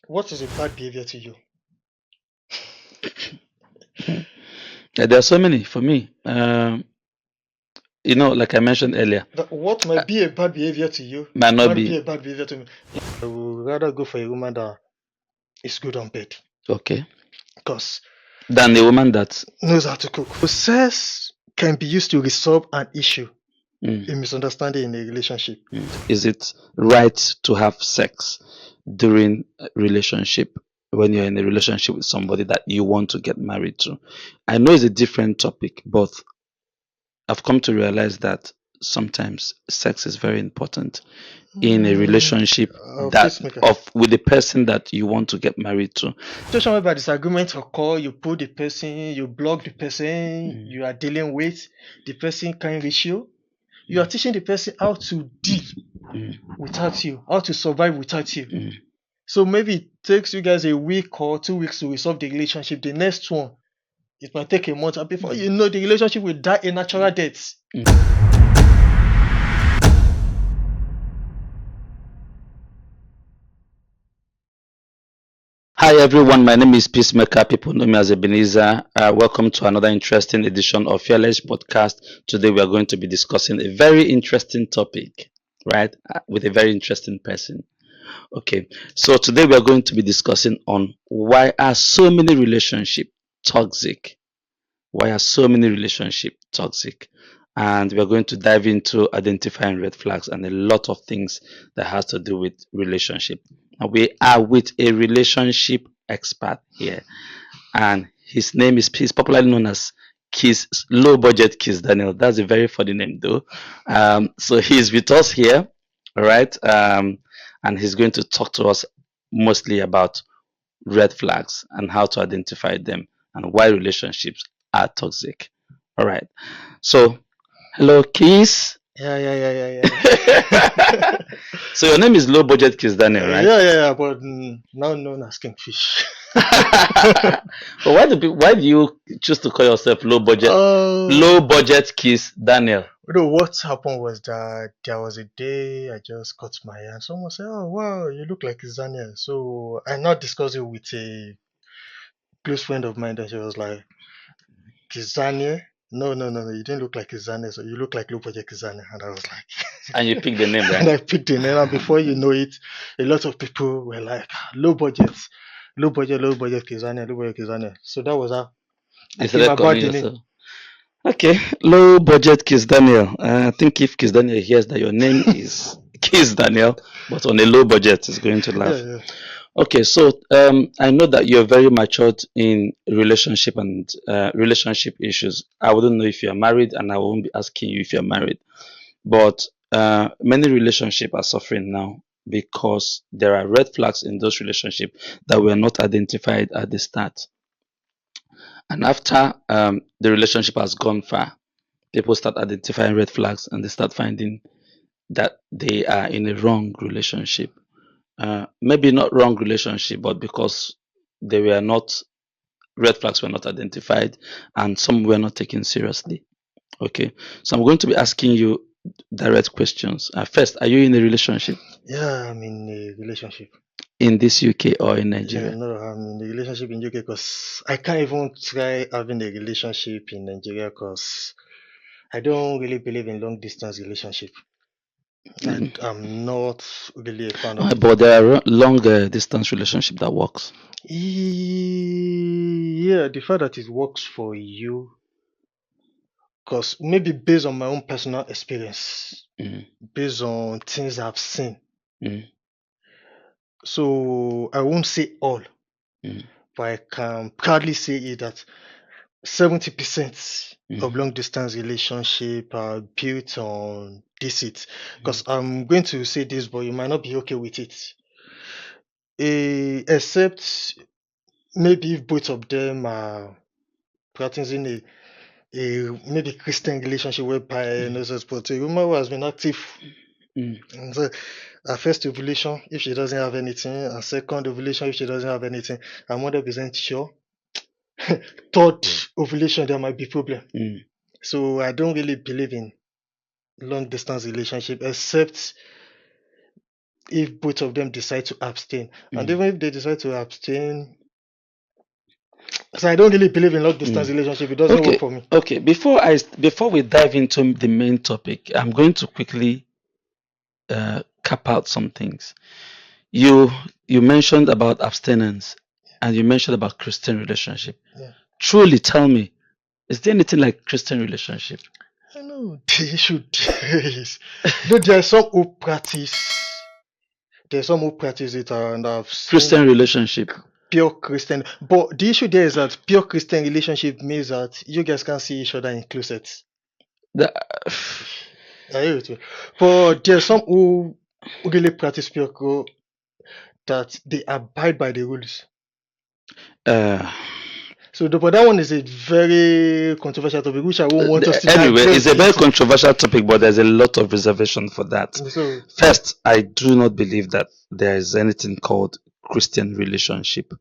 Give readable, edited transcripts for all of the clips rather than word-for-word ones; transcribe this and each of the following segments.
What is a bad behavior to you? Yeah, there are so many for me. Like I mentioned earlier, What might be a bad behavior to you might not might be be a bad behavior to me. I would rather go for a woman that is good on bed okay because than a woman that. knows how to cook. Process can be used to resolve an issue, Mm, a misunderstanding in a relationship. Is it right to have sex during a relationship when you're in a relationship with somebody that you want to get married to? I know it's a different topic, but I've come to realize that sometimes sex is very important in a relationship that Peacemaker. of with the person that you want to get married to. Situation whereby disagreement occur, you pull the person, you block the person you are dealing with, the person can't reach you. You are teaching the person how to deal without you, how to survive without you. So maybe it takes you guys a week or 2 weeks to resolve the relationship. The next one, it might take a month, and before you know, the relationship will die a natural death. Hi everyone, my name is Peacemaker. People know me as Ebenezer. Welcome to another interesting edition of Fearless Podcast. Today we are going to be discussing a very interesting topic, right? With a very interesting person. Okay, so today we are going to be discussing on why are so many relationships toxic? Why are so many relationships toxic? And we are going to dive into identifying red flags and a lot of things that has to do with relationship. And we are with a relationship expert here, and he's popularly known as Low Budget Kizz Daniel. That's a very funny name though. So he's with us here, all right, and he's going to talk to us mostly about red flags and how to identify them and why relationships are toxic. All right. So, hello, Keys. Yeah. So your name is Low Budget Kizz Daniel, right? Yeah, but now known as Kingfish. But why do you choose to call yourself Low Budget Kizz Daniel? What happened was that there was a day I just cut my hair and someone said, "Oh wow, you look like Daniel." So I now discussed it with a close friend of mine, and she was like, "Kizania? No, you didn't look like Kizania, so you look like Lopoje Kizania." And I was like, And you picked the name, and I right? picked the name, and before you know it, a lot of people were like, low budget Kizania, low budget Kizania. So that was how I You came started about calling the name. yourself. Okay, Low Budget Kizz Daniel. I think if Kizz Daniel hears that your name is Kizz Daniel, but on a low budget, he's going to laugh. Yeah. Okay, so I know that you're very matured in relationship and relationship issues. I wouldn't know if you're married, and I won't be asking you if you're married. But many relationships are suffering now because there are red flags in those relationships that were not identified at the start. And after the relationship has gone far, people start identifying red flags and they start finding that they are in a wrong relationship. Maybe not wrong relationship, but because they were not red flags were not identified and some were not taken seriously. Okay, so I'm going to be asking you direct questions. First, are you in a relationship Yeah, I'm in a relationship. in this UK or in Nigeria? No, I'm in a relationship in UK because I can't even try having a relationship in Nigeria because I don't really believe in long distance relationship. And I'm not really a fan of it. But there are long distance relationship that works. Yeah, the fact that it works for you, because maybe based on my own personal experience, based on things I've seen. So I won't say all, but I can proudly say it that 70% of long distance relationship are built on deceit. Because I'm going to say this, but you might not be okay with it. Except maybe if both of them are practicing a maybe Christian relationship whereby no such but a woman who has been active. And so her first ovulation, if she doesn't have anything, and second ovulation, if she doesn't have anything, I'm 100% sure. Third ovulation, there might be problem. So I don't really believe in long distance relationship, except if both of them decide to abstain. And even if they decide to abstain, so I don't really believe in long distance relationship. It doesn't work for me. Okay. Before we dive into the main topic, I'm going to quickly cap out some things. You mentioned about abstinence, and you mentioned about Christian relationship. Yeah. Truly, tell me, is there anything like Christian relationship? I know the issue is there are some who practice. There's some who practice it, and I've seen Christian relationship. pure Christian. But the issue there is that pure Christian relationship means that you guys can see each other in closets. I hear it. But there's some who really practice pure that they abide by the rules. So, but that one is a very controversial topic, which I won't want us to. Anyway, it's a very controversial topic, but there's a lot of reservation for that. So, first, I do not believe that there is anything called Christian relationship.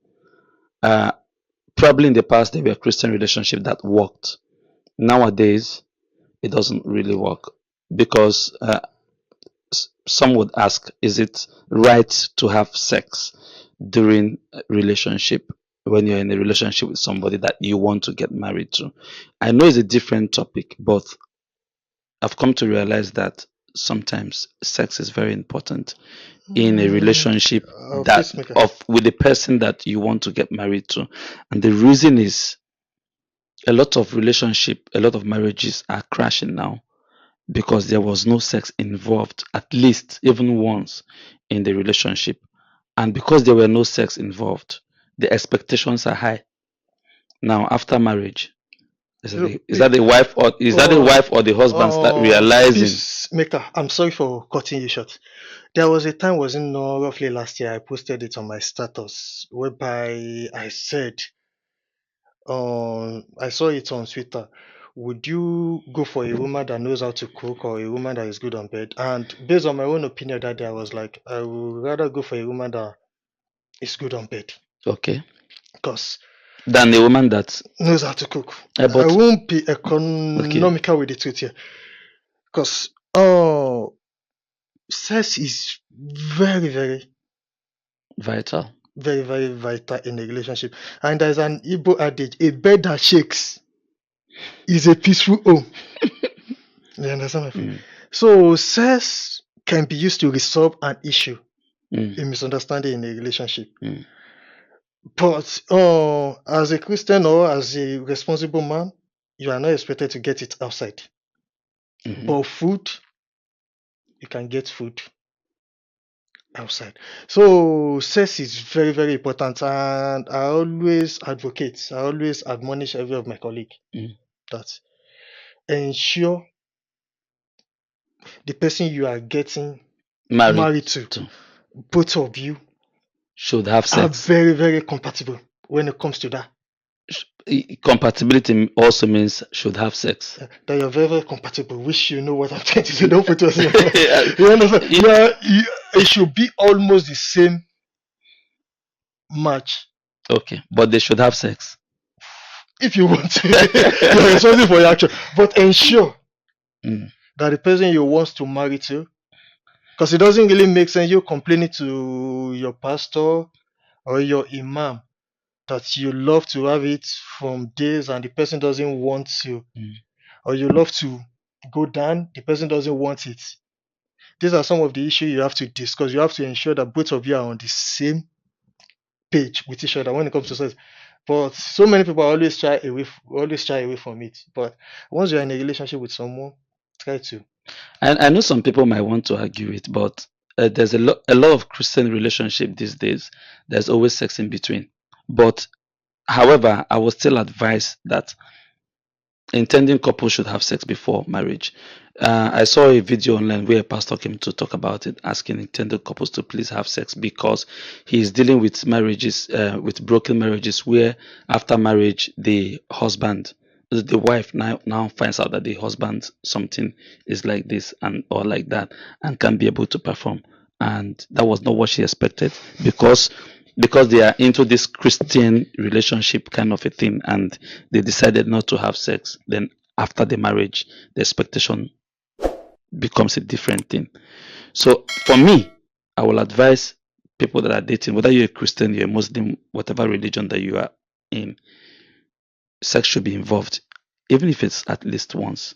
Probably in the past there were Christian relationships that worked. Nowadays, it doesn't really work because some would ask, is it right to have sex during a relationship when you're in a relationship with somebody that you want to get married to? I know it's a different topic, but I've come to realize that sometimes sex is very important in a relationship with the person that you want to get married to. And the reason is a lot of marriages are crashing now because there was no sex involved, at least even once in the relationship. And because there were no sex involved, the expectations are high. Now, after marriage, is that the wife or the husband start realizing? Peacemaker, I'm sorry for cutting you short. There was a time, wasn't roughly last year, I posted it on my status, whereby I said, I saw it on Twitter. Would you go for a woman that knows how to cook or a woman that is good on bed? And based on my own opinion that day, I was like, I would rather go for a woman that is good on bed. Okay. Because than a woman that knows how to cook. I won't be economical with the truth here. Because sex is very, very vital. Very, very vital in a relationship. And there's an Igbo adage, a bed that shakes is a peaceful home. You understand my friend? So sex can be used to resolve an issue, a misunderstanding in a relationship. But as a Christian or as a responsible man, you are not expected to get it outside. But food, you can get food outside. So sex is very, very important, and I always admonish every of my colleagues that ensure the person you are getting married to, both of you should have sex. Are very, very compatible when it comes to that. Compatibility also means should have sex. That you're very, very compatible. Wish you know what I'm trying to say. Don't put us in. You understand? It should be almost the same match. Okay, but they should have sex. If you want to, you're responsible for your action. But ensure that the person you want to marry to, because it doesn't really make sense you complaining to your pastor or your imam that you love to have it from days and the person doesn't want to, or you love to go down, the person doesn't want it. These are some of the issues you have to discuss. You have to ensure that both of you are on the same page with each other when it comes to sex. But so many people always shy away from it. But once you're in a relationship with someone, try to. And I know some people might want to argue it, but there's a lot of Christian relationship these days. There's always sex in between. But however, I would still advise that intending couples should have sex before marriage. I saw a video online where a pastor came to talk about it, asking intended couples to please have sex because he's dealing with marriages, with broken marriages, where after marriage the wife now finds out that the husband something is like this or like that and can't be able to perform, and that was not what she expected because they are into this Christian relationship kind of a thing, and they decided not to have sex. Then after the marriage, the expectation becomes a different thing. So for me, I will advise people that are dating, whether you're a Christian, you're a Muslim, whatever religion that you are in, sex should be involved, even if it's at least once,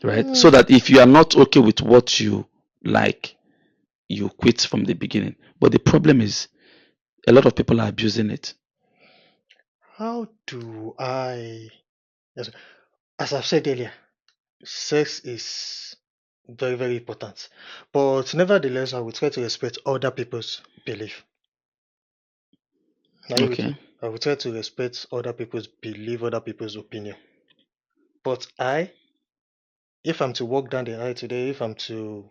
right? So that if you are not okay with what you like, you quit from the beginning. But the problem is, a lot of people are abusing it. How do I, yes, as I've said earlier, sex is very, very important. But nevertheless, I will try to respect other people's belief. Are you with me? Okay. I will try to respect other people's belief, other people's opinion. But if I'm to walk down the aisle today, if I'm to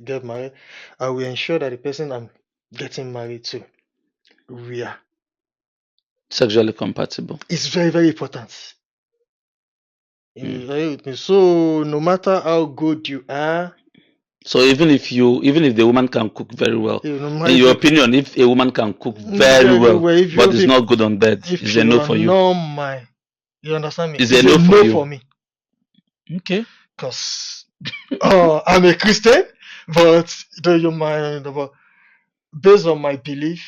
get married, I will ensure that the person I'm getting married to, we are. Sexually compatible. It's very, very important. Mm. Are you with me? So no matter how good you are, So even if the woman can cook very well, no in matter your opinion, if a woman can cook very very well well, but is not good on bed, if is a you no are for you? not my, you understand me? Is It's a a no for no you? for me. Okay. Because I'm a Christian, but you mind, but based on my belief,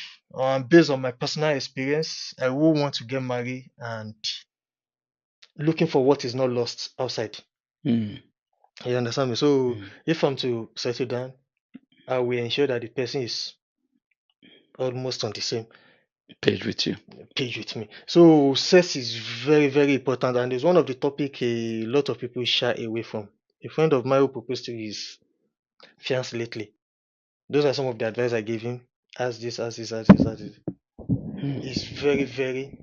based on my personal experience, I will want to get married and looking for what is not lost outside. Mm. You understand me? So if I'm to settle down, I will ensure that the person is almost on the same Page with you. page with me. So sex is very, very important, and it's one of the topic a lot of people shy away from. A friend of mine who proposed to his fiance lately. Those are some of the advice I gave him. As this, as this, as this, as this. It's very, very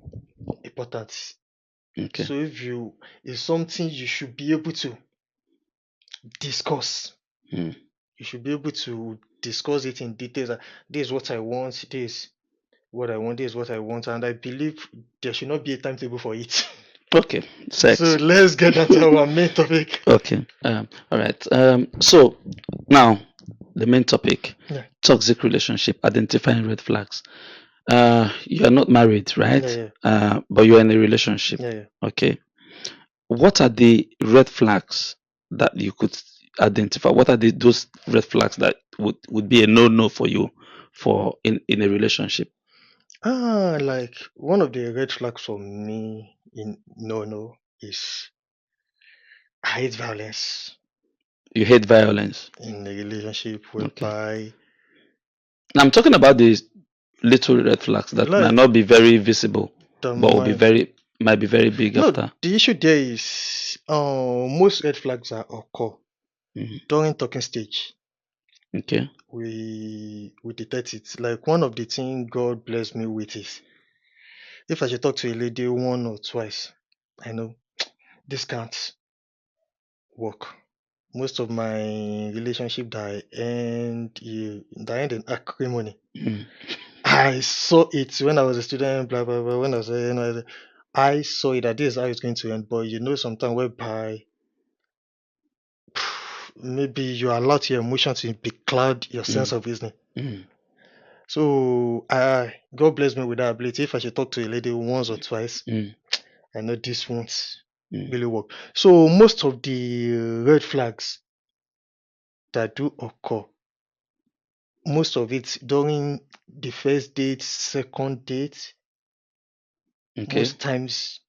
important. Okay. So it's something you should be able to discuss. Mm. You should be able to discuss it in details. This is what I want. This what I want. This is what I want. And I believe there should not be a timetable for it. Okay. Sex. So let's get into our main topic. Okay. All right. So now the main topic: Yeah. toxic relationship, identifying red flags. You are not married, right? Yeah. But you're in a relationship. Yeah. Okay. What are the red flags that you could identify? What are those red flags that would be a no for you for in a relationship? Like one of the red flags for me in no is I hate violence You hate violence. in a relationship Okay. whereby Now I'm talking about these little red flags that might like not be very visible, the but will be my might be very big no after. the issue there is most red flags are occur during talking stage. Okay. We detect it. Like one of the things God bless me with is if I should talk to a lady one or twice, I know this can't work. Most of my relationship that end in acrimony. I saw it when I was a student, blah blah blah. When I was I saw it that this is how it's going to end. But sometimes whereby maybe you allow your emotion to becloud your sense of reasoning. So God bless me with that ability. If I should talk to a lady once or twice, I know this won't really work. So most of the red flags that do occur, most of it during the first date, second date, most times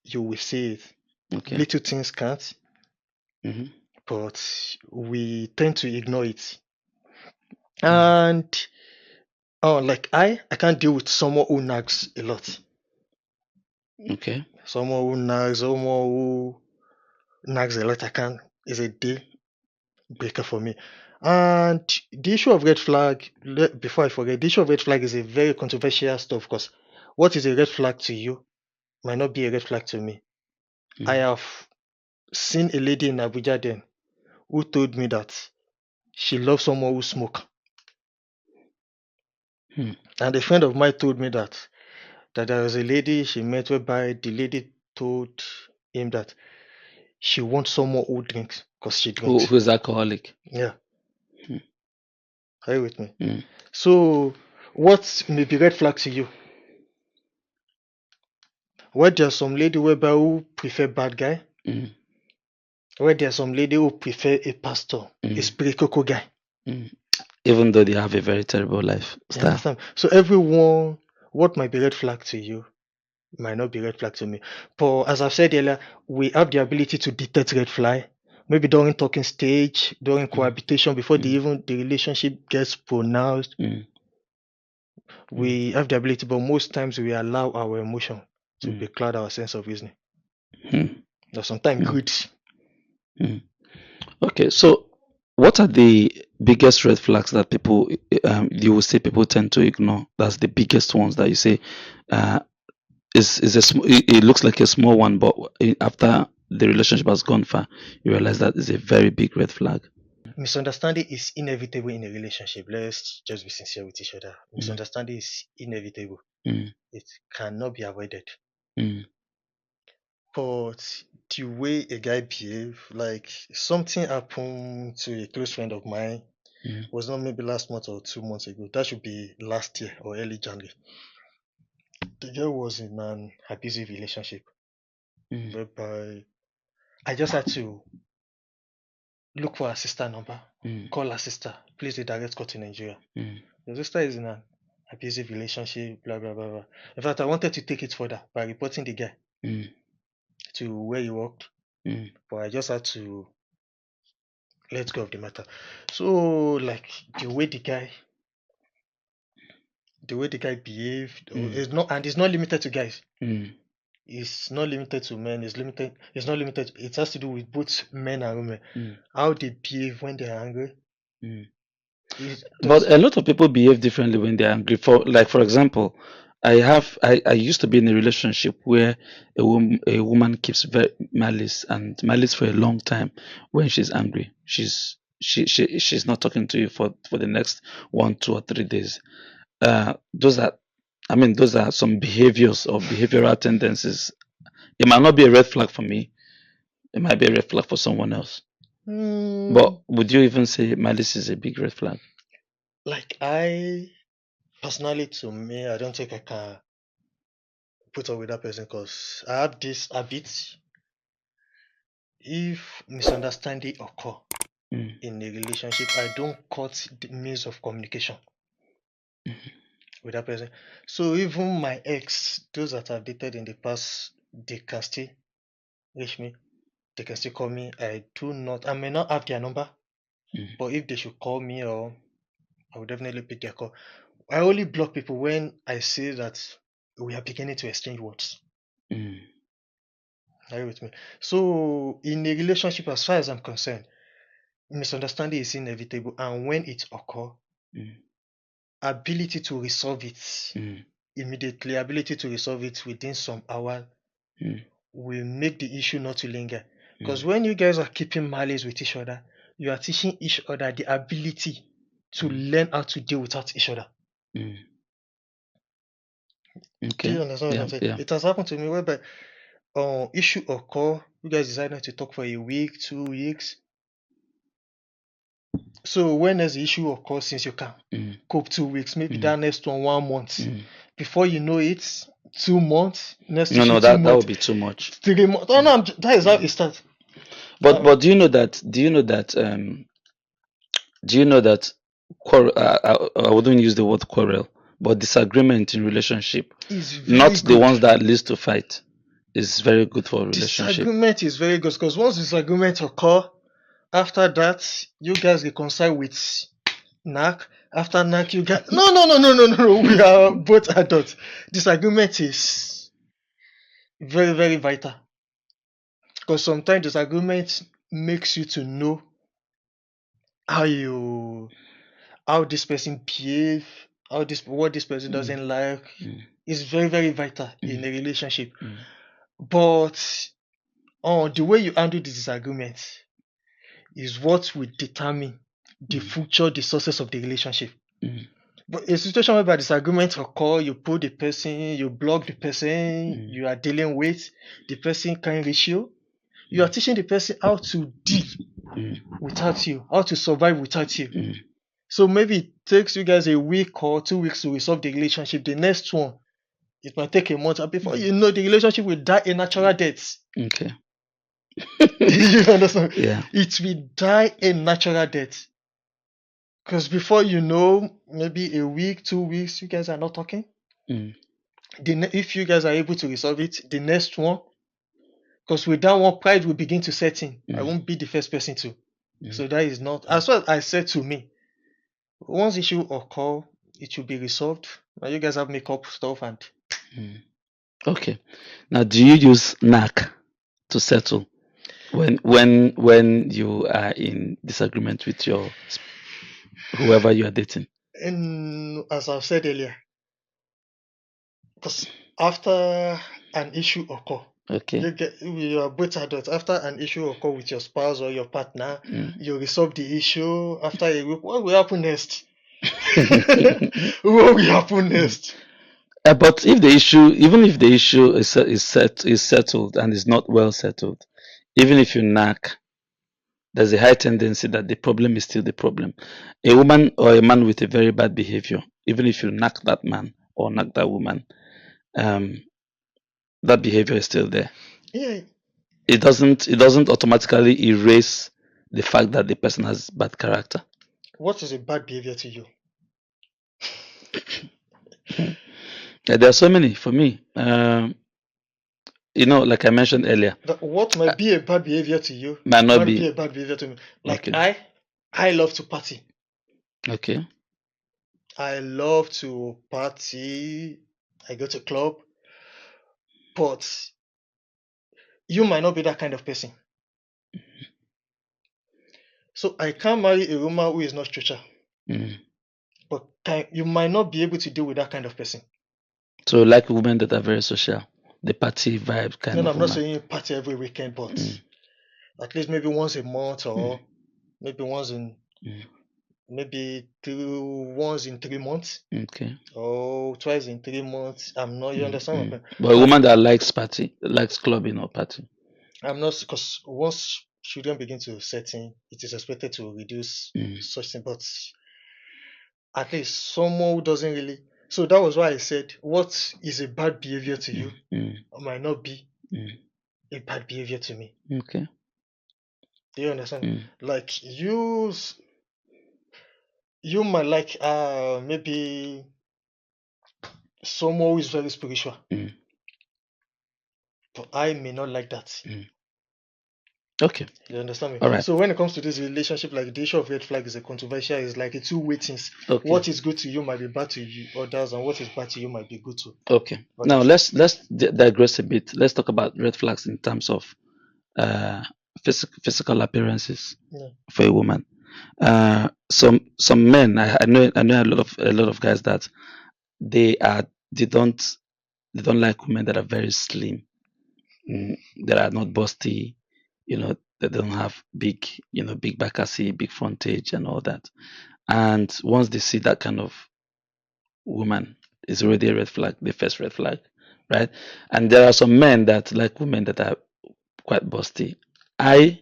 you will see it. Little things can't, but we tend to ignore it. And like I can't deal with someone who nags a lot. Okay. Someone who nags a lot, I can't. Is a deal breaker for me. And the issue of red flag, before I forget, the issue of red flag is a very controversial stuff because what is a red flag to you might not be a red flag to me. I have seen a lady in Abuja then who told me that she loves someone who smoke. And a friend of mine told me that there was a lady she met whereby the lady told him that she wants someone who drinks because she drinks. Who is alcoholic? Yeah. Are you with me? So what may be red flag to you? Where there's some lady whereby who prefer bad guy, where there's some lady who prefer a pastor, a spiritual guy. even though they have a very terrible You lifestyle. understand? So everyone, what might be red flag to you might not be red flag to me. But as I've said earlier, we have the ability to detect red flag. Maybe during talking stage, during cohabitation, before the relationship gets pronounced, we have the ability, but most times we allow our emotion to becloud our sense of reasoning. Or sometimes greed. Okay, so what are the biggest red flags that people you will say people tend to ignore? That's the biggest ones that you say is it looks like a small one, but after the relationship has gone far, you realize that is a very big red flag. Misunderstanding is inevitable in a relationship. Let's just be sincere with each other. Misunderstanding is inevitable. It cannot be avoided. But the way a guy behave, like something happened to a close friend of mine, was not maybe last month or 2 months ago. That should be last year or early January. The girl was in an abusive relationship, whereby I just had to look for her sister number, call her sister, place a direct call to Nigeria. The sister is in an abusive relationship, blah blah blah blah. In fact, I wanted to take it further by reporting the guy to where he worked, but I just had to let go of the matter. So, like the way the guy behaved, is not, and it's not limited to guys. It's not limited to men. It's not limited. It has to do with both men and women. How they behave when they are angry. But a lot of people behave differently when they're angry. For example, I used to be in a relationship where a woman keeps malice for a long time. When she's angry, she's not talking to you for the next 1, 2, or 3 days. Those are some behaviors or behavioral tendencies. It might not be a red flag for me. It might be a red flag for someone else. But would you even say malice is a big red flag? Like I personally, to me, I don't think I can put up with that person because I have this habit. If misunderstanding occur in a relationship, I don't cut the means of communication with that person. So even my ex, those that I've dated in the past, they can still reach me. They can still call me. I may not have their number, but if they should call me, or I will definitely pick their call. I only block people when I see that we are beginning to exchange words. Are you with me? So in a relationship, as far as I'm concerned, misunderstanding is inevitable, and when it occurs, ability to resolve it immediately, ability to resolve it within some hours will make the issue not to linger. Because when you guys are keeping malice with each other, you are teaching each other the ability to learn how to deal without each other. Okay. Do you understand what I'm saying? It has happened to me whereby issue occur, you guys decide not to talk for a week, 2 weeks. So when there's the issue occurs, since you can cope 2 weeks, maybe that next 1 month. Before you know it, 2 months, next issue 2 months. That would be too much. 3 months. Oh no, that is how it starts. But do you know that I wouldn't use the word quarrel, but disagreement in relationship is not good. The ones that leads to fight is very good for a relationship. Disagreement is very good because once disagreement occur, after that you guys reconcile with knack. After knack, you guys no. We are both adults. Disagreement is very, very vital because sometimes disagreement makes you to know how this person behave, what this person doesn't like. Is very, very vital in a relationship. But the way you handle the disagreement is what will determine the future, the success of the relationship. But a situation where disagreement occur, you pull the person, you block the person you are dealing with, the person can't reach you. You are teaching the person how to deal without you, how to survive without you. So maybe it takes you guys a week or 2 weeks to resolve the relationship. The next one, it might take a month, and before you know, the relationship will die a natural death. Okay. You understand? Yeah. It will die a natural death. Because before you know, maybe a week, 2 weeks, you guys are not talking. Mm. If you guys are able to resolve it, the next one, because with that one, pride will begin to set in. I won't be the first person to. So that is not, as well I said to me, once issue occur, it should be resolved. Now you guys have makeup stuff and. Okay. Now, do you use knack to settle when you are in disagreement with your whoever you are dating? And as I've said earlier, because after an issue occur, Okay. you are both adults. After an issue occur with your spouse or your partner, you resolve the issue. After a week, what will happen next? What will happen next? But if the issue, even if the issue is settled and is not well settled, even if you knack, there's a high tendency that the problem is still the problem. A woman or a man with a very bad behavior, even if you knack that man or knack that woman, that behavior is still there. Yeah. It doesn't automatically erase the fact that the person has bad character. What is a bad behavior to you? Yeah, there are so many for me. Like I mentioned earlier. What might be a bad behavior to you Might not be a bad behavior to me. Like okay. I love to party. Okay. I love to party. I go to club. But you might not be that kind of person. So I can't marry a woman who is not spiritual. But you might not be able to deal with that kind of person. So like women that are very social, the party vibe kind of I'm woman. not saying party every weekend, but at least maybe once a month or maybe once in maybe once in 3 months. Okay. Or twice in 3 months. I'm not, you understand? But a woman that likes party, likes clubbing or party. I'm not, because once children begin to set in, it is expected to reduce such thing. But at least someone who doesn't really. So that was why I said, what is a bad behavior to you might not be a bad behavior to me. Okay. Do you understand? Like you might like maybe someone who is very spiritual. But I may not like that. Okay. You understand me? All right. So when it comes to this relationship, like the issue of red flag is a controversial, is like a two-way things. Okay. What is good to you might be bad to you others, and what is bad to you might be good to. Okay. Now let's digress a bit. Let's talk about red flags in terms of physical appearances for a woman. Some men, I know a lot of guys that they don't like women that are very slim, that are not busty, they don't have big backassi, big frontage and all that. And once they see that kind of woman, it's already a red flag, the first red flag, right? And there are some men that like women that are quite busty. I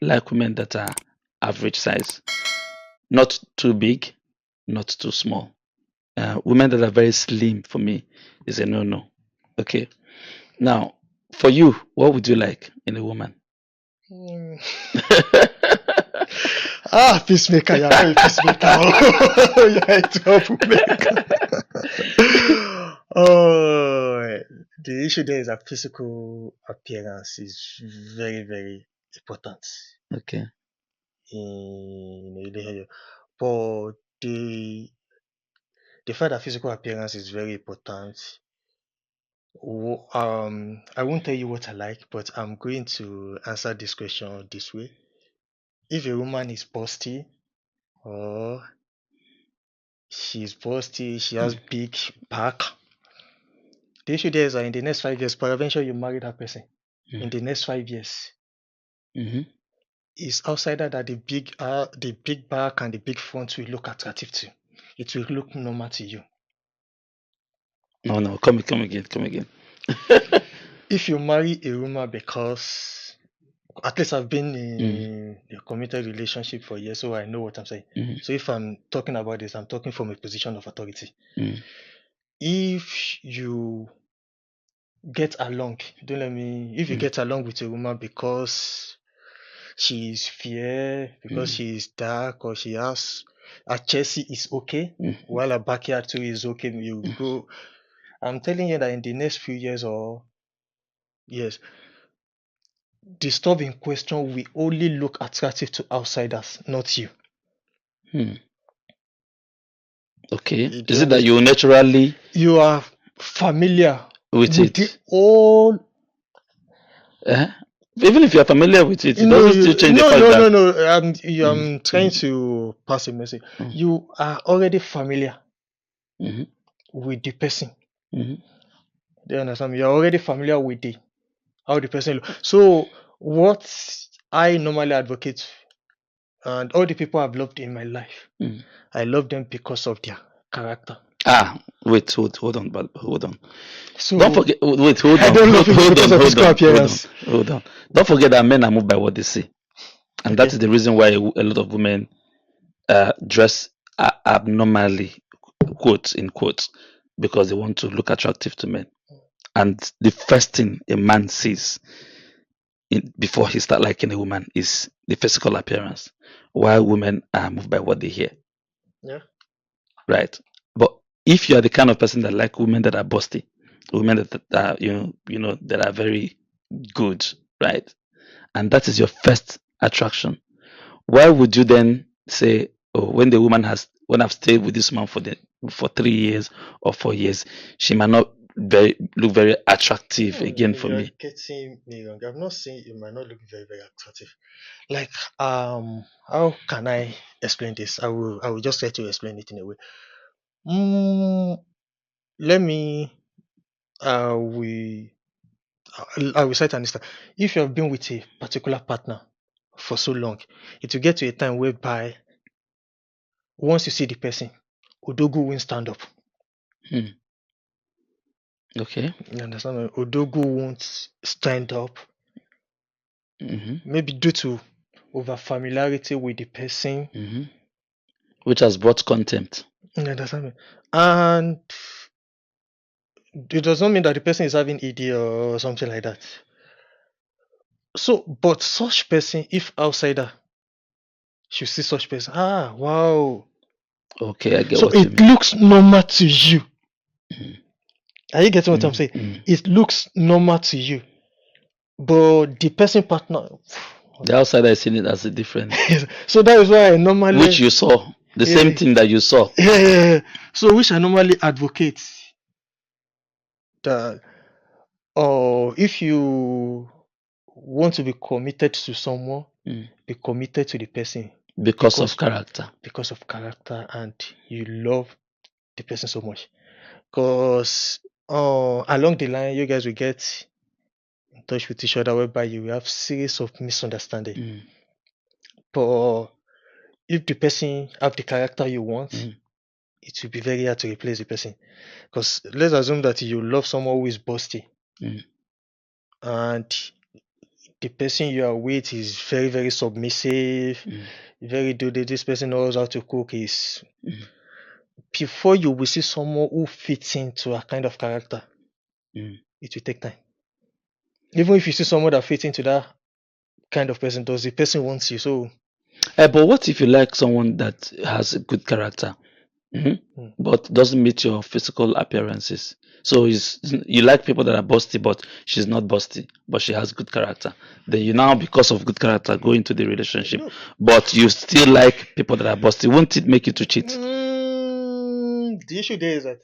like women that are average size, not too big, not too small. Women that are very slim for me is a no. Okay. Now, for you, what would you like in a woman? Peacemaker, you're not a peacemaker. You're a troublemaker. The issue there is that physical appearance is very, very important. Okay. But the fact that physical appearance is very important. I won't tell you what I like, but I'm going to answer this question this way. If a woman is busty, or she's busty, she has big back, the issue there is that in the next 5 years, peradventure you marry that person. In the next 5 years, it's outside that the big back and the big front will look attractive to you. It will look normal to you. No, come again. If you marry a woman, because at least I've been in a committed relationship for years, so I know what I'm saying. So if I'm talking about this, I'm talking from a position of authority. If you get along, if you get along with a woman because she's fair, because she's dark, or she has her chassis is okay, while her backyard too is okay. You go. I'm telling you that in the next few years or years, the stuff in question will only look attractive to outsiders, not you. Hmm. Okay. Do Is you it that understand? you naturally You are familiar with with the it? all. Eh? Even if you're familiar with it, it No, doesn't still change the no, fact no, no, that. no. I'm trying Mm, to pass a message. mm, You are already familiar mm, with the person. mm, Do you understand me? You're already familiar with the how the person look. So what I normally advocate, and all the people I've loved in my life, mm. I love them because of their character. Wait, hold on, but hold on. Don't So forget. Wait, hold I on, don't love people hold because on, of hold physical on, hold on, appearance. hold on. Don't forget that men are moved by what they see, and that Okay. is the reason why a lot of women dress abnormally, quotes in quotes, because they want to look attractive to men. And the first thing a man sees before he start liking a woman is the physical appearance, while women are moved by what they hear, Yeah. right? But if you are the kind of person that like women that are busty, women that are that are very good, right? And that is your first attraction. Why would you then say, oh, when I've stayed with this man for 3 years or 4 years, she might not look very attractive No, again for you are me? getting me wrong. I'm not saying it might not look very, very attractive. Like, how can I explain this? I will just try to explain it in a way. Mm, let me, we, I will cite an instance. If you have been with a particular partner for so long, it will get to a time whereby once you see the person, Odogu won't stand up. Hmm. Okay. You understand? Odogu won't stand up, Hmm. maybe due to over familiarity with the person. Hmm. Which has brought contempt. You understand me? And it does not mean that the person is having ED or something like that. So, but such person, if outsider should see such person, wow. Okay, I get So what you it mean. looks normal to you. Are you getting what I'm saying? Mm. It looks normal to you, but the person partner. The outsider is seeing it as a different, So that is why I which normally, you saw, the same yeah, thing that you saw. yeah, yeah, yeah. So which I normally advocate that, or if you want to be committed to someone, Mm. be committed to the person Because of because character. of character, and you love the person so much. Because along the line, you guys will get in touch with each other, whereby you will have series of misunderstanding. Mm. But if the person have the character you want, Mm. it will be very hard to replace the person. Because let's assume that you love someone who is busty, Mm. and the person you are with is very, very submissive, Mm. very duty. This person knows how to cook. Is Mm. before you will see someone who fits into a kind of character, Mm. it will take time. Even if you see someone that fits into that kind of person, does the person wants you? So, But what if you like someone that has a good character, mhm, hmm, but doesn't meet your physical appearances? So you like people that are busty, but she's not busty, but she has good character. Then you now, because of good character, go into the relationship, no. but you still like people that are busty. Won't it make you to cheat? The issue there is that,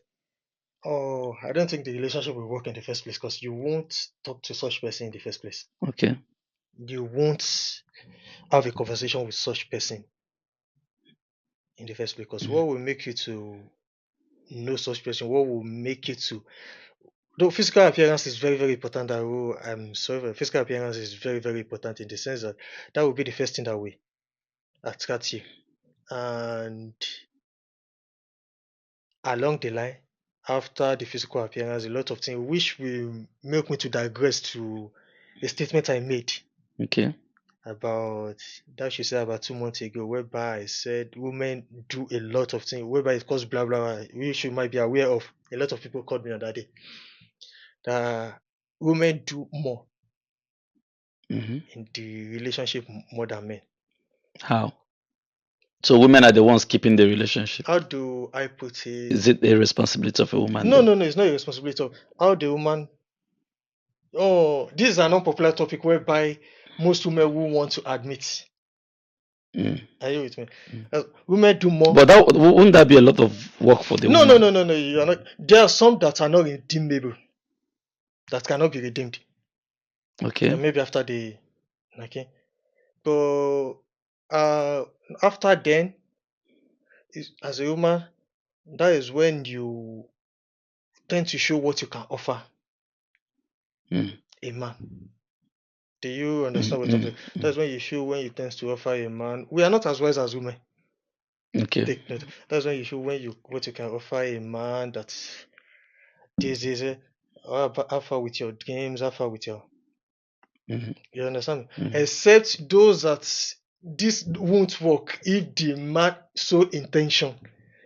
I don't think the relationship will work in the first place, because you won't talk to such person in the first place. Okay. You won't have a conversation with such person in the first place, because Mm. what will make you to know such person? What will make you to, though physical appearance is very, very important. I'm sorry, physical appearance is very, very important in the sense that that will be the first thing that will attract you. And along the line, after the physical appearance, a lot of things which will make me to digress to a statement I made Okay. about that she said about 2 months ago, whereby I said women do a lot of things, whereby it causes blah blah blah, which you might be aware of. A lot of people called me on that day that women do more in the relationship more than men. How? So women are the ones keeping the relationship. How do I put it? Is it a responsibility of a woman No, then? no, no, it's not a responsibility of how the woman. Oh, this is an unpopular topic whereby most women will want to admit. Mm. Are you with me? Mm. Women do more. But that wouldn't that be a lot of work for the No, no, woman? no, no, no. You are not. There are some that are not redeemable, that cannot be redeemed. Okay. And maybe after the okay. But uh, after then, as a woman, that is when you tend to show what you can offer Mm. a man. Do you Mm. understand what I'm Mm. saying? Mm. That's when you show when you tend to offer a man. We are not as wise as women. Okay. Take note. That's when you show when you what you can offer a man. That this is it. How far with your games? How far with your? Mm. You understand? Mm. Except those that this won't work if the man sole intention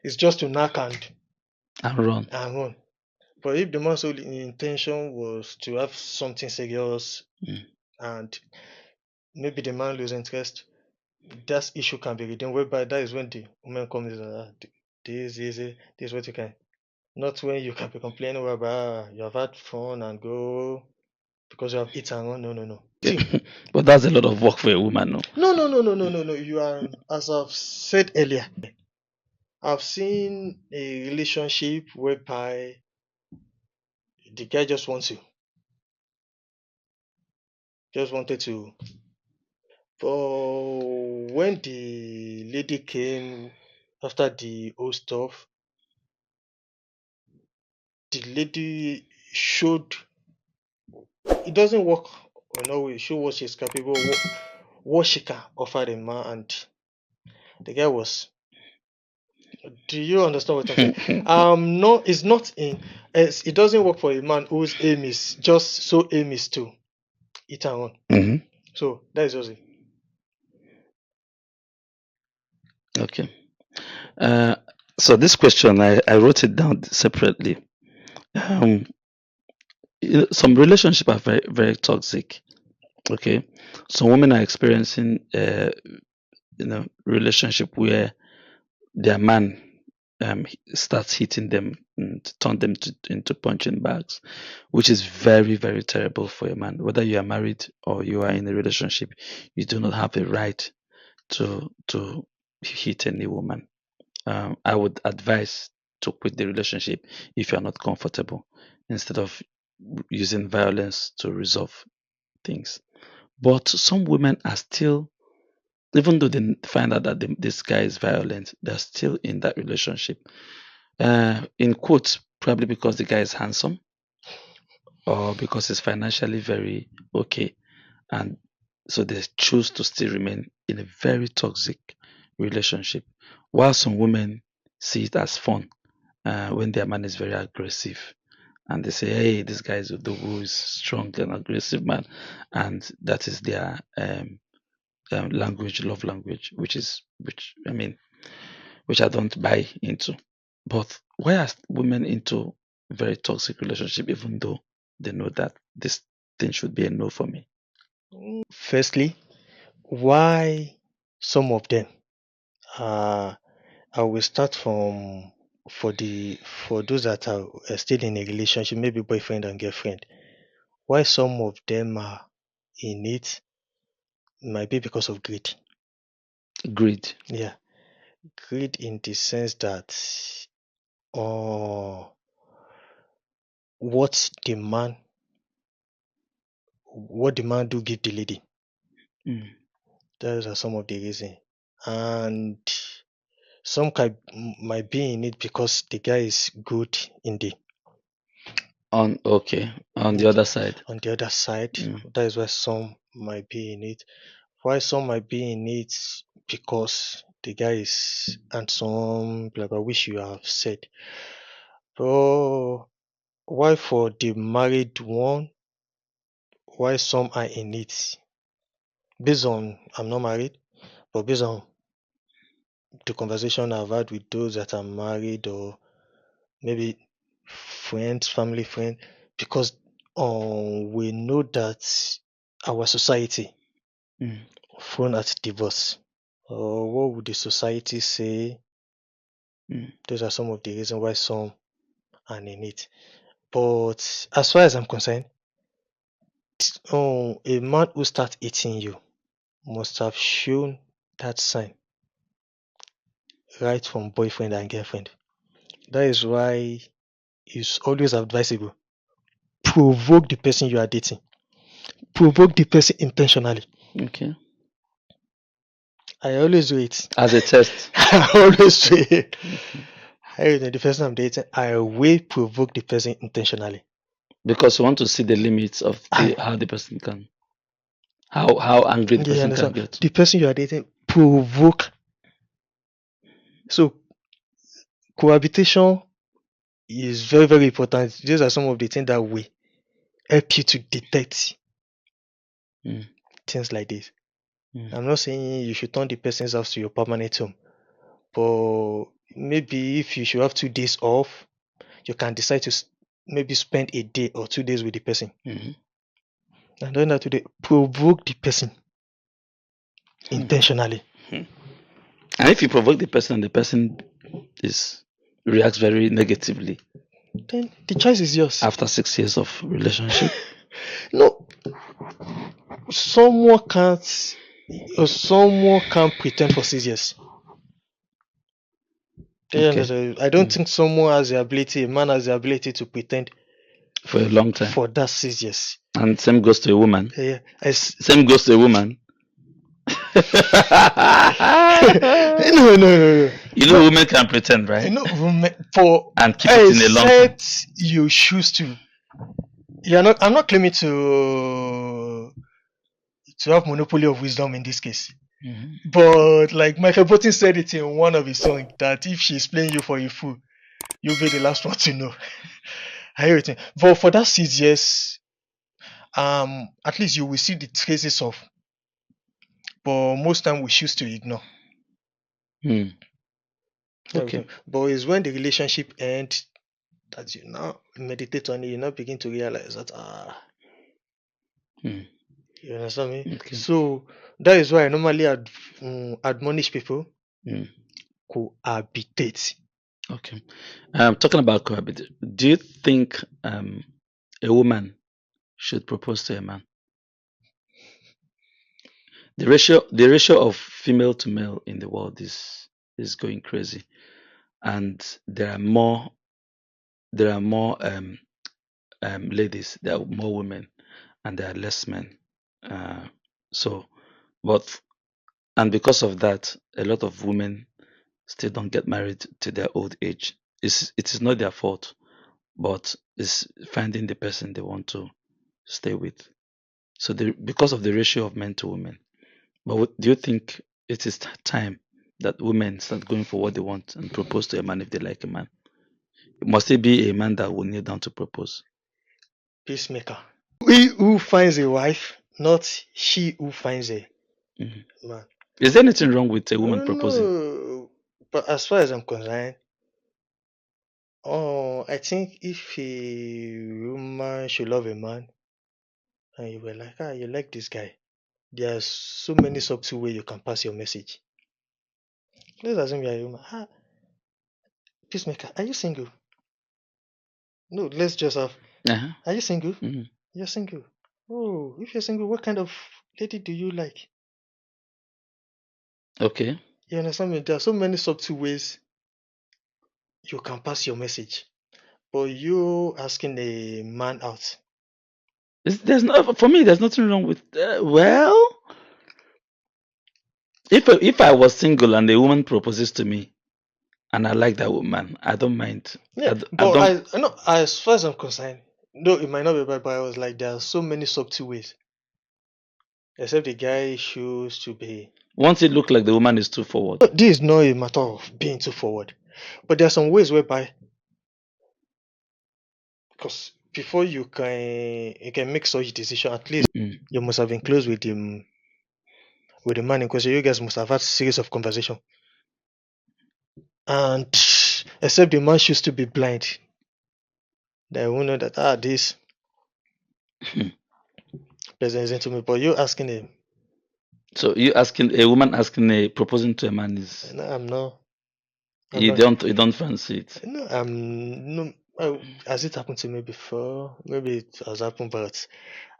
is just to knock And run. and run. But if the man's sole intention was to have something serious Mm. and maybe the man lose interest, that issue can be redeemed. Whereby that is when the woman comes in, this is what you can. Not when you can be complaining about you have had fun and go because you have eaten. No, no, no. See, But that's a lot of work for a woman, no? no, no, no, no, no, no, no. You are, as I've said earlier, I've seen a relationship whereby the guy just wanted to. But when the lady came after the whole stuff, the lady showed it doesn't work. We show what she's capable, what she can offer the man, and the guy was. Do you understand what I'm saying? No, it's not in. It doesn't work for a man whose aim is just so aim is to eat and run. Mm-hmm. So that is just it. Okay. Uh, so this question, I wrote it down separately. Um, some relationships are very, very toxic. Okay. Some women are experiencing, relationship where their man starts hitting them and turn them into punching bags, which is very, very terrible for a man. Whether you are married or you are in a relationship, you do not have a right to hit any woman. I would advise to quit the relationship if you are not comfortable, instead of using violence to resolve things. But some women are still, even though they find out that this guy is violent, they're still in that relationship. In quotes, probably because the guy is handsome or because he's financially very okay. And so they choose to still remain in a very toxic relationship. While some women see it as fun when their man is very aggressive. And they say, hey, this guy is the who is strong and aggressive man. And that is their language, love language, which I don't buy into. But why are women into very toxic relationship even though they know that this thing should be a no for me? Firstly, why some of them? Uh, I will start from for those that are still in a relationship, maybe boyfriend and girlfriend. Why some of them are in it might be because of greed. Greed. Yeah, greed in the sense that uh, what the man what the man do give the lady. Mm. Those are some of the reasons. And some can, might be in it because the guy is good in the On the in, other side. on the other side. Mm. That is why some might be in it. Why some might be in it because the guy is handsome, like I wish you have said. But why for the married one, why some are in it? Based on I'm not married, but based on the conversation I've had with those that are married or maybe friends, family friend, because we know that our society Mm. thrown at divorce? Or what would the society say? Those are some of the reasons why some are in it. But as far as I'm concerned, a man who starts eating you must have shown that sign right from boyfriend and girlfriend. That is why it's always advisable. Provoke the person you are dating. Provoke the person intentionally. Okay. I always do it. As a test. I always do it. The person I'm dating, I will provoke the person intentionally. Because you want to see the limits of how the person can, how angry the person can get. The person you are dating, provoke. So cohabitation is very, very important. These are some of the things that will help you to detect things like this. I'm not saying you should turn the person's house to your permanent home, but maybe if you should have 2 days off, you can decide to maybe spend a day or 2 days with the person. And then that today, provoke the person intentionally. And if you provoke the person reacts very negatively, then the choice is yours. After 6 years of relationship. No, someone can't pretend for 6 years. Okay. I don't think someone has the ability, a man has the ability to pretend for a long time. For that 6 years. And same goes to a woman. Yeah. Same goes to a woman. No. You know, women can pretend, right? You know, women and keep it in a long time. Except you choose to. I'm not claiming to have monopoly of wisdom in this case. But like Michael Bolton said it in one of his songs, that if she's playing you for a fool, you'll be the last one to know. I hear it. But for that 6 years, at least you will see the traces of. But most time we choose to ignore. Okay. But it's when the relationship ends that you now meditate on it, you now begin to realize that you understand me? Okay. So that is why I normally admonish people cohabitate. Okay. Talking about cohabitate, do you think a woman should propose to a man? The ratio of female to male in the world is going crazy, and there are more ladies, there are more women, and there are less men. And because of that, a lot of women still don't get married to their old age. It is not their fault, but it's finding the person they want to stay with. So because of the ratio of men to women. But do you think it is time that women start going for what they want and propose to a man if they like a man? Must it be a man that will kneel down to propose? Peacemaker. He who finds a wife, not she who finds a man. Is there anything wrong with a woman proposing? No. But as far as I'm concerned, I think if a woman should love a man, and you were like, you like this guy, there are so many subtle ways you can pass your message. Let's assume you are a woman. Peacemaker, are you single? No, let's just have. Are you single? You're single. Oh, if you're single, what kind of lady do you like? Okay. You understand me? There are so many subtle ways you can pass your message. But you asking a man out. For me, there's nothing wrong with well, if I was single and a woman proposes to me and I like that woman, I don't mind. Yeah, I know, as far as I'm concerned, no, it might not be bad, but I was like, there are so many subtle ways. Except the guy shows to be. Once it looks like the woman is too forward. This is not a matter of being too forward. But there are some ways whereby, because before you can make such decision, at least you must have been close with the man in question. You guys must have had a series of conversation. And except the man chooses to be blind, they will know that this There's anything to me, but you asking him, So you asking a woman asking a proposing to a man is no, I'm not. I'm you not. don't fancy it. No, I'm no. Has it happened to me before? Maybe it has happened, but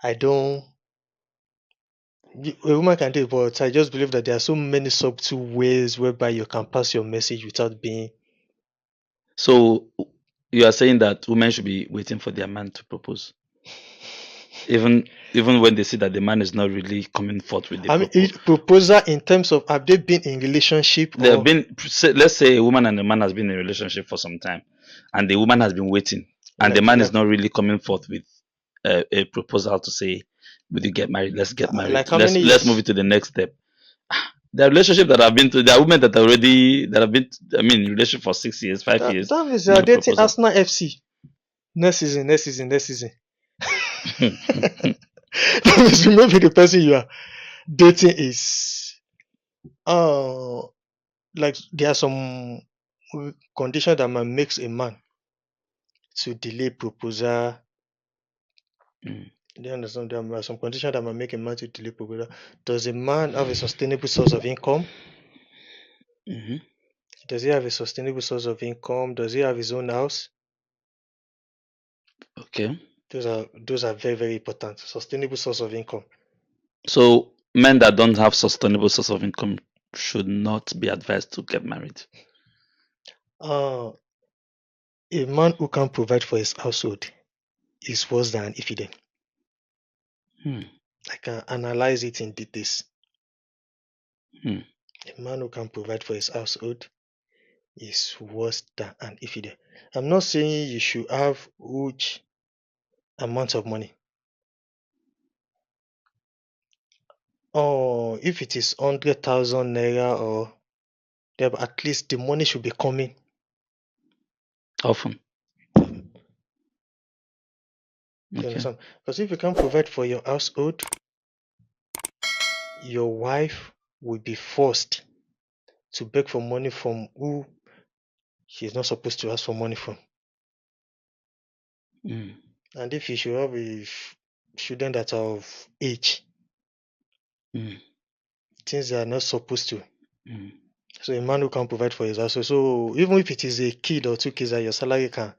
I don't. A woman can do it, but I just believe that there are so many subtle ways whereby you can pass your message without being. So you are saying that women should be waiting for their man to propose, even when they see that the man is not really coming forth with the I mean, proposal. proposal in terms of have they been in relationship There have or been, let's say, a woman and a man has been in a relationship for some time, and the woman has been waiting, and the like man is not really coming forth with a proposal to say, "Would you get married? Let's get like married. how many Let's move years? it to the next step." The relationship that I've been to, there are women that already that have been, I mean, in relationship for 6 years, 5 years, That means you are no dating proposal. Arsenal FC next season, next season, next season. That means maybe the person you are dating is like there are some conditions that might makes a man to delay proposal. Mm, Do you understand? There are some conditions that might make a man to delay proposal. Does a man have a sustainable source of income? mhm. Does he have a sustainable source of income? Does he have his own house? Okay. Those are very, very important. Sustainable source of income. So men that don't have sustainable source of income should not be advised to get married. Uh a man who can provide for his household is worse than if he did. Hmm. I can analyze it in details. Hmm. A man who can provide for his household is worse than an infidel. I'm not saying you should have huge amount of money. Or if it is 100,000 naira or yeah, but at least the money should be coming. Often. You Okay. understand? Because if you can't provide for your household, your wife will be forced to beg for money from who she's not supposed to ask for money from. Hmm. And if you should have children that are of age, Hmm. things they are not supposed to. Hmm. So a man who can provide for his household. So even if it is a kid or two kids that your salary can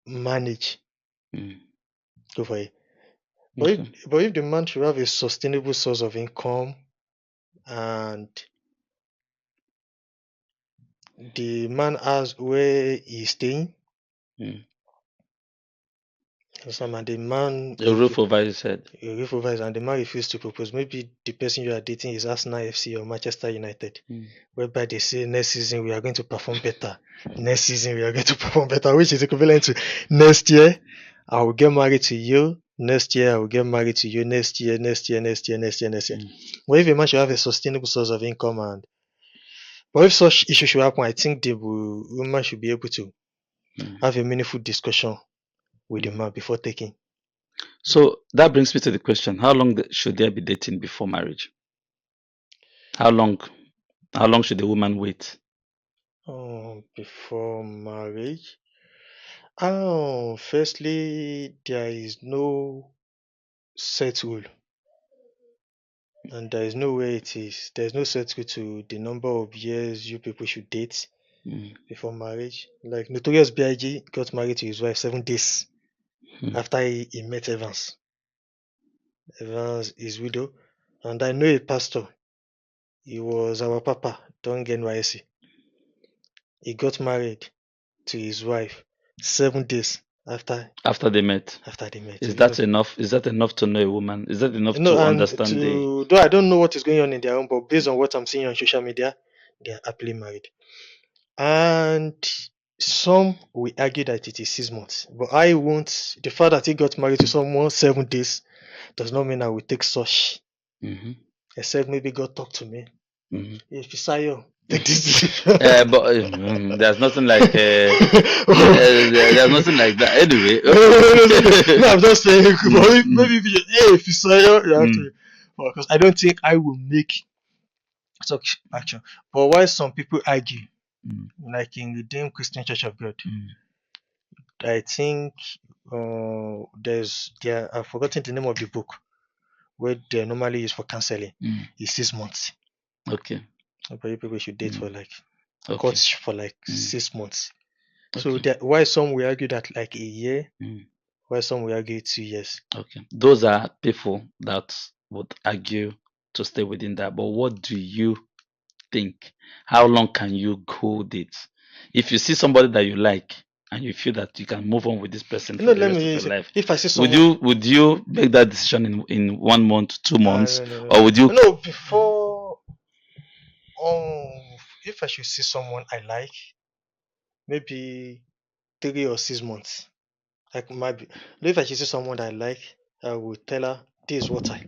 manage, Hmm. go for it. Okay. But if the man should have a sustainable source of income and the man has where he's staying, Hmm. and the man A roof over his head. refuses and the man refuses to propose, maybe the person you are dating is Arsenal FC or Manchester United, Hmm. whereby they say next season we are going to perform better. Next season we are going to perform better, which is equivalent to next year I will get married to you. Next year I will get married to you. Next year, next year, next year, next year, next year. Hmm. But if a man should have a sustainable source of income and but if such issue should happen, I think the woman should be able to Hmm. have a meaningful discussion with the Hmm. man before taking. So that brings me to the question: how long should they be dating before marriage? How long? How long should the woman wait? Before marriage. Firstly, there is no set rule, and there is no way it is. There is no set rule to the number of years you people should date Hmm. before marriage. Like Notorious B.I.G. got married to his wife 7 days Hmm. after he met Evans. Evans, his widow. And I know a pastor. He was our papa during NYSC. He got married to his wife 7 days After they met, after they met. So is you know, that enough? Is that enough to know a woman? Is that enough no, to and understand the? to though I don't know what is going on in their own, but based on what I'm seeing on social media, they are happily married. And some will argue that it is 6 months, but I won't. The fact that he got married to someone 7 days does not mean I will take such, Mm-hmm. except maybe God talk to me. Mm-hmm. If Fisayo, take this decision. But there's nothing like there's nothing like that. Anyway, No, no, no, no, no, no, okay. I'm just saying, Mm, mm, maybe if you, hey, Fisayo, you have mm, to, because I don't think I will make such action. But why some people argue, mm, like in Redeemed Christian Church of God, mm, I think I've forgotten the name of the book where they normally use for counseling. Mm. Is 6 months. Okay. But people should date for like Okay. courts for like Mm. 6 months. So Okay. why some will argue that like a year, Mm. why some will argue 2 years. Okay. Those are people that would argue to stay within that. But what do you think? How long can you go date? If you see somebody that you like and you feel that you can move on with this person You know, for the let rest of me your say, life, if I see would someone, you make that decision in 1 month, 2 months, no, no, no, or would you? no, before, if I should see someone I like, maybe 3 or 6 months. Like if I should see someone I like, I would tell her this is what I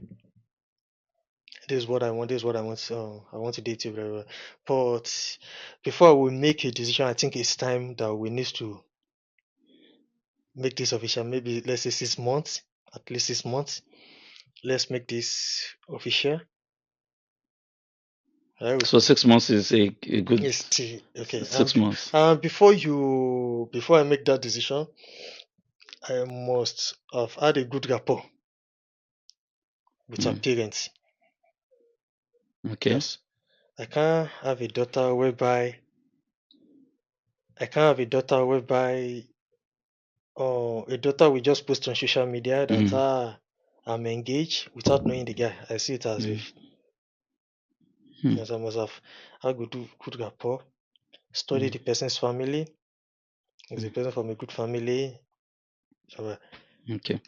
want, this is what I want. So I want to date you very well. But before we make a decision, I think it's time that we need to make this official. Maybe let's say 6 months, at least 6 months. Let's make this official. So 6 months is a good Yes, okay. 6 months. Before I make that decision, I must have had a good rapport with her Mm. parents. Okay. Yes, I can't have a daughter whereby I can't have a daughter whereby a daughter will just post on social media that Mm. I'm engaged without knowing the guy. I see it as Mm. if Mm. yes, I must have had good rapport, study Mm. the person's family. Is the Mm. person from a good family? So, Okay.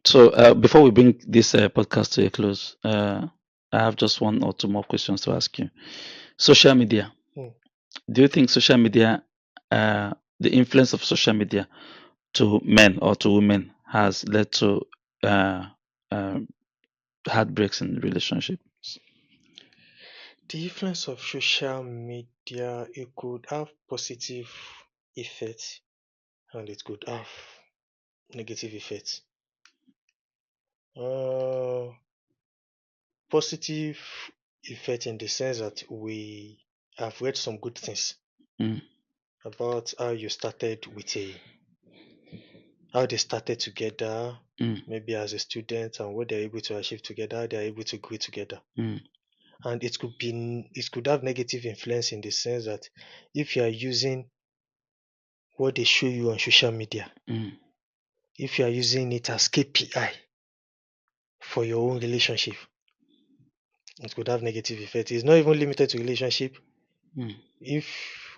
So before we bring this podcast to a close, I have just one or two more questions to ask you. Social media. hmm. Do you think social media, the influence of social media to men or to women, has led to uh, uh, heartbreaks in relationships? The influence of social media, it could have positive effects and it could have negative effects. Uh, Positive effect in the sense that we have read some good things Mm. about how they started together, Mm. maybe as a student and what they're able to achieve together, how they're able to grow together. Mm. And it could have negative influence in the sense that if you are using what they show you on social media, Mm. if you are using it as KPI for your own relationship, it could have negative effect. It's not even limited to relationship. Mm. If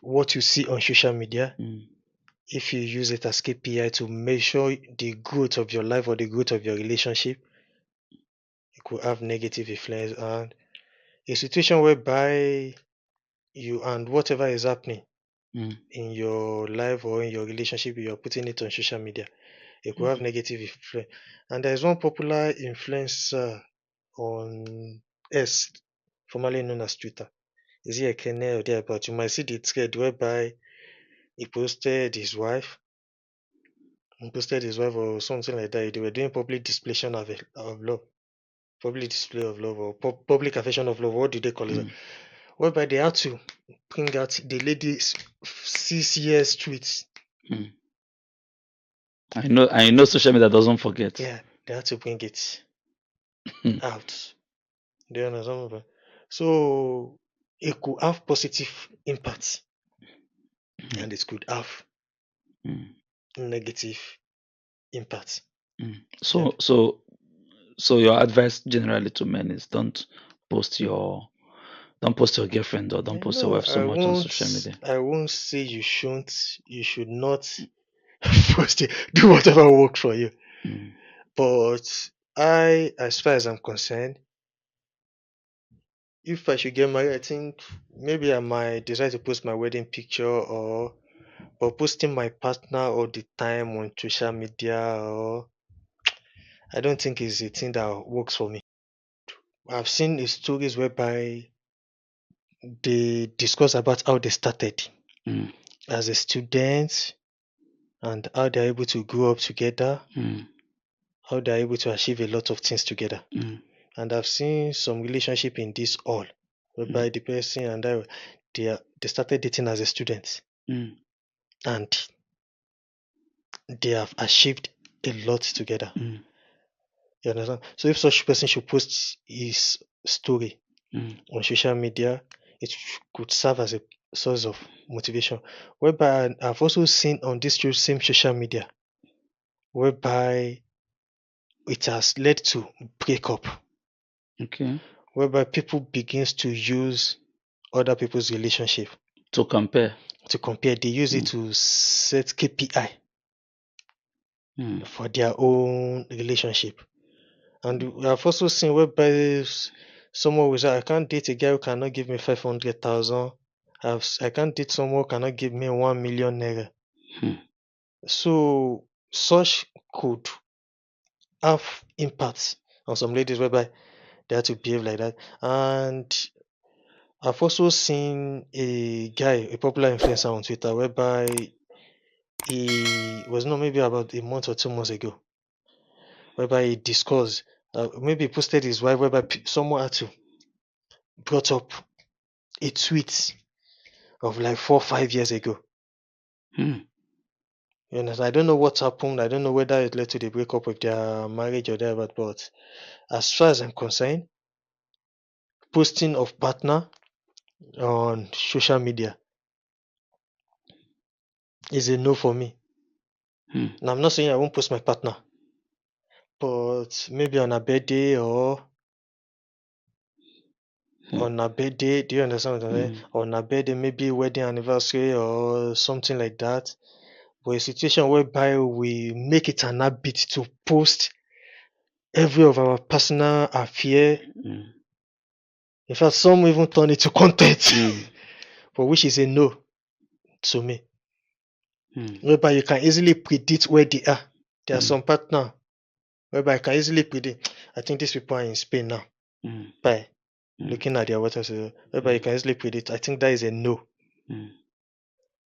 what you see on social media, Mm. if you use it as KPI to measure the growth of your life or the growth of your relationship, it could have negative influence. And a situation whereby you and whatever is happening Mm. in your life or in your relationship, you are putting it on social media, it could have negative influence. And there is one popular influencer on X, formerly known as Twitter. Is he a Kenyan or there? But you might see the thread whereby he posted his wife, or something like that. They were doing public display of love, public display of love, or public affection of love. What do they call it? Mm. Whereby they had to bring out the lady's 6 years tweets. Mm. I know social media doesn't forget. Yeah, they had to bring it Mm. out. Do you understand? So it could have positive impacts and it could have Mm. negative impacts. Mm. Yeah. So your advice generally to men is don't post your girlfriend or don't post your No, wife so much on social media. I won't say you shouldn't. You should not first do whatever works for you. Mm. But as far as I'm concerned, if I should get married, I think maybe I might decide to post my wedding picture or posting my partner all the time on social media or I don't think it's a thing that works for me. I've seen the stories whereby they discuss about how they started Mm. as a student and how they're able to grow up together, Mm. how they're able to achieve a lot of things together. Mm. And I've seen some relationship in this all Mm. whereby the person and they started dating as a student Mm. and they have achieved a lot together. Mm. You understand? So if such person should post his story on social media, it could serve as a source of motivation. Whereby I've also seen on this same social media, whereby it has led to breakup. Okay. Whereby people begins to use other people's relationship To compare. They use it to set KPI Mm. for their own relationship. And I've also seen whereby someone will say, I can't date a guy who cannot give me 500,000. I can't date someone who cannot give me 1 million naira. So such could have impacts on some ladies whereby they have to behave like that. And I've also seen a guy, a popular influencer on Twitter, whereby he was not maybe about a month or 2 months ago, whereby he discussed, maybe he posted his wife, whereby someone had to brought up a tweet of like 4 or 5 years ago. You understand? I don't know what happened. I don't know whether it led to the breakup of their marriage or whatever. But as far as I'm concerned, posting of partner on social media is a no for me. Now, I'm not saying I won't post my partner, but maybe on a birthday or on a birthday, do you understand what I'm saying? On a birthday, maybe wedding anniversary or something like that. But a situation whereby we make it an habit to post every of our personal affair. In fact, some even turn it to content, but which is a no to me. Whereby you can easily predict where they are. There are some partner whereby I can easily predict. I think these people are in Spain now. By looking at their water, whereby you can easily predict. I think that is a no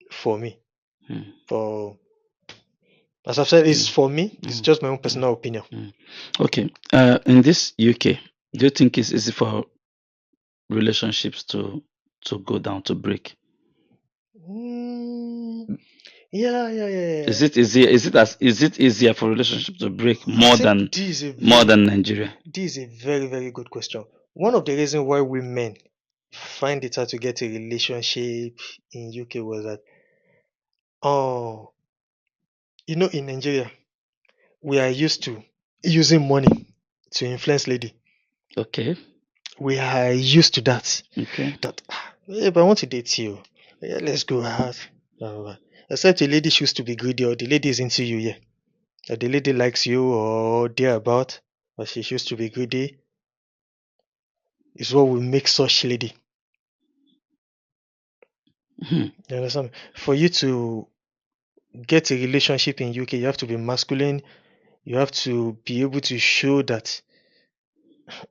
for me. For as I've said, it's for me. It's just my own personal opinion. Okay. In this UK, do you think it's easy for relationships to go down, to break? Yeah. Is it easier? Is it easier for relationships to break more than Nigeria? This is a very, very good question. One of the reasons why women find it hard to get a relationship in UK was that, in Nigeria, we are used to using money to influence lady. Okay. We are used to that. Okay. That, but I want to date you. Yeah, let's go out. Except the lady chooses to be greedy, or the lady is into you, yeah. Or the lady likes you or thereabout, but she chooses to be greedy. Is what will make such lady. You understand? For you to get a relationship in UK, you have to be masculine. You have to be able to show that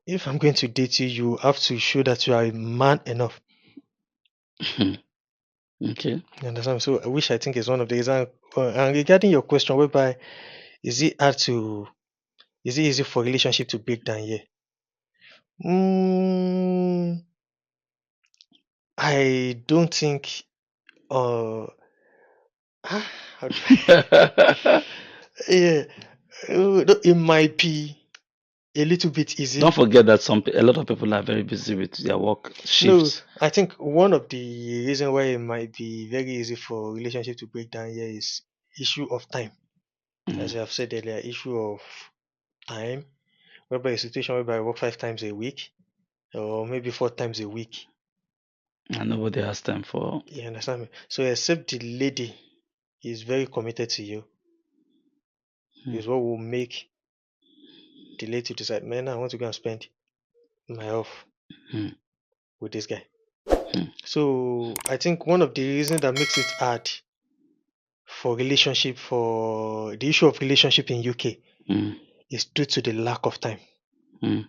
if I'm going to date you, you have to show that you are a man enough. Okay. You understand? So, which I think is one of the reasons. And regarding your question, whereby is it easy for relationship to break down here? I don't think. Yeah, it might be a little bit easy. Don't forget that a lot of people are very busy with their work shifts. No, I think one of the reasons why it might be very easy for relationship to break down here is issue of time. As I have said earlier, issue of time, whereby a situation whereby I work 5 times a week or maybe 4 times a week. And nobody has time for. You understand me? So except the lady is very committed to you, is what will make the lady decide, man, I want to go and spend my off with this guy. So I think one of the reasons that makes it hard for the issue of relationship in UK is due to the lack of time. You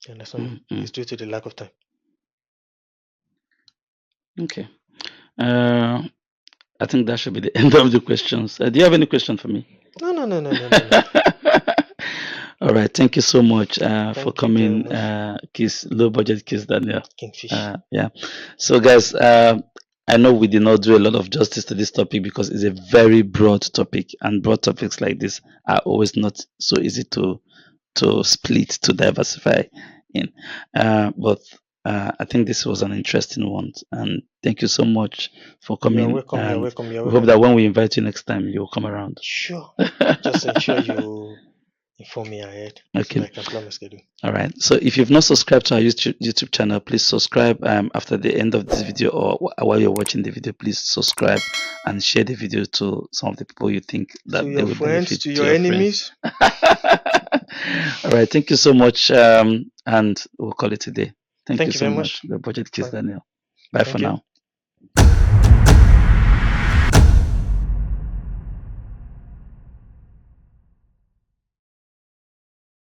understand? It's due to the lack of time. Okay. I think that should be the end of the questions. Do you have any question for me? No. All right. Thank you so much for coming, Budget Kizz Daniel. Kingfish. Yeah. So, guys, I know we did not do a lot of justice to this topic because it's a very broad topic, and broad topics like this are always not so easy to split, to diversify in. But I think this was an interesting one, and thank you so much for You're coming. welcome. You're And welcome. You're we hope welcome. that when we invite you next time, you'll come around. Sure. Just ensure you inform me ahead so Okay. that I can plan my schedule. All right. So if you've not subscribed to our YouTube channel, please subscribe after the end of this video, or while you're watching the video. Please subscribe and share the video to some of the people you think that To they your will friends, benefit. to your enemies. All right. Thank you so much. And we'll call it a day. Thank you Thank you so very much. much. The Budget Kizz Bye. Daniel. Bye Thank for you. now.